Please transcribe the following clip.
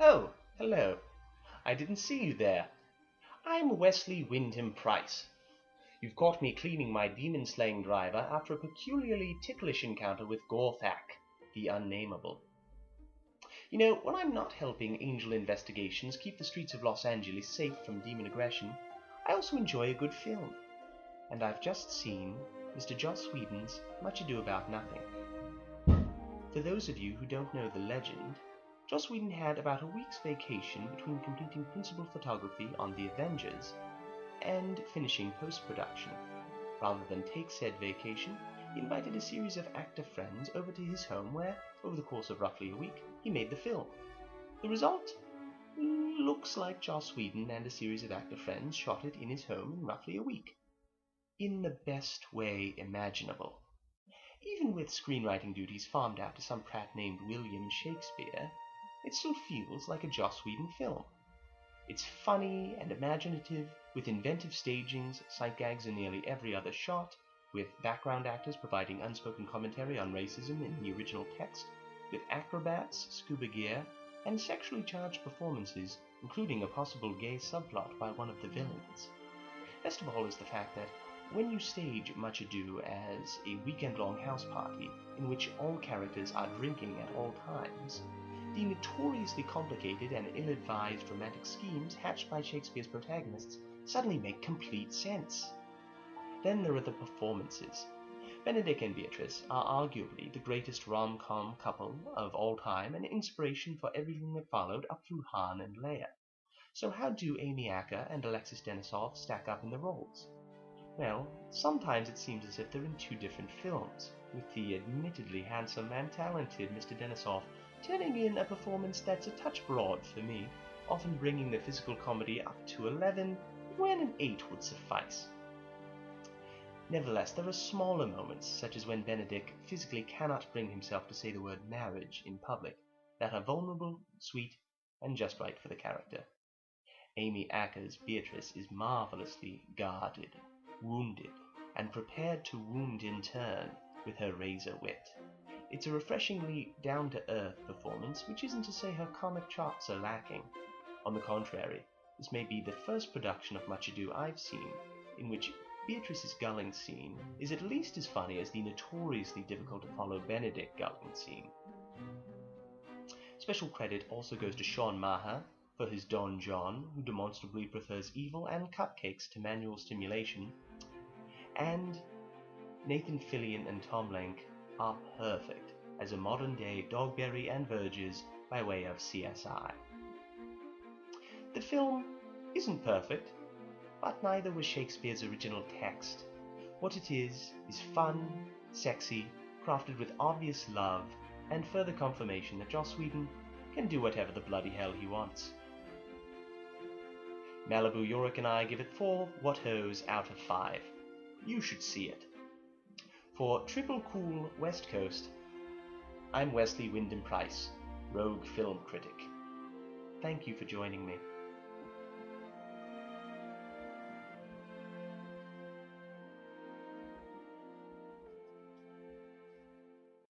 Oh, hello. I didn't see you there. I'm Wesley Wyndam Price. You've caught me cleaning my demon-slaying driver after a peculiarly ticklish encounter with Gorthak, the Unnameable. You know, when I'm not helping Angel Investigations keep the streets of Los Angeles safe from demon aggression, I also enjoy a good film. And I've just seen Mr. Joss Whedon's Much Ado About Nothing. For those of you who don't know the legend, Joss Whedon had about a week's vacation between completing principal photography on The Avengers and finishing post-production. Rather than take said vacation, he invited a series of actor friends over to his home where, over the course of roughly a week, he made the film. The result looks like Joss Whedon and a series of actor friends shot it in his home in roughly a week. In the best way imaginable. Even with screenwriting duties farmed out to some prat named William Shakespeare, it still feels like a Joss Whedon film. It's funny and imaginative, with inventive stagings, sight gags in nearly every other shot, with background actors providing unspoken commentary on racism in the original text, with acrobats, scuba gear, and sexually charged performances, including a possible gay subplot by one of the villains. Best of all is the fact that when you stage Much Ado as a weekend-long house party in which all characters are drinking at all times, the notoriously complicated and ill-advised romantic schemes hatched by Shakespeare's protagonists suddenly make complete sense. Then there are the performances. Benedict and Beatrice are arguably the greatest rom-com couple of all time and inspiration for everything that followed up through Han and Leia. So how do Amy Acker and Alexis Denisov stack up in the roles? Well, sometimes it seems as if they're in two different films, with the admittedly handsome and talented Mr. Denisov turning in a performance that's a touch broad for me, often bringing the physical comedy up to 11 when an 8 would suffice. Nevertheless, there are smaller moments, such as when Benedict physically cannot bring himself to say the word marriage in public, that are vulnerable, sweet, and just right for the character. Amy Acker's Beatrice is marvelously guarded, wounded, and prepared to wound in turn with her razor wit. It's a refreshingly down-to-earth performance, which isn't to say her comic chops are lacking. On the contrary, this may be the first production of Much Ado I've seen in which Beatrice's gulling scene is at least as funny as the notoriously difficult-to-follow Benedict gulling scene. Special credit also goes to Sean Maher for his Don John, who demonstrably prefers evil and cupcakes to manual stimulation, and Nathan Fillion and Tom Lenk are perfect as a modern-day Dogberry and Verges by way of CSI. The film isn't perfect, but neither was Shakespeare's original text. What it is fun, sexy, crafted with obvious love, and further confirmation that Joss Whedon can do whatever the bloody hell he wants. Malibu Yorick and I give it 4 what-hos out of 5. You should see it. For Triple Cool West Coast, I'm Wesley Wyndam Price, Rogue Film Critic. Thank you for joining me.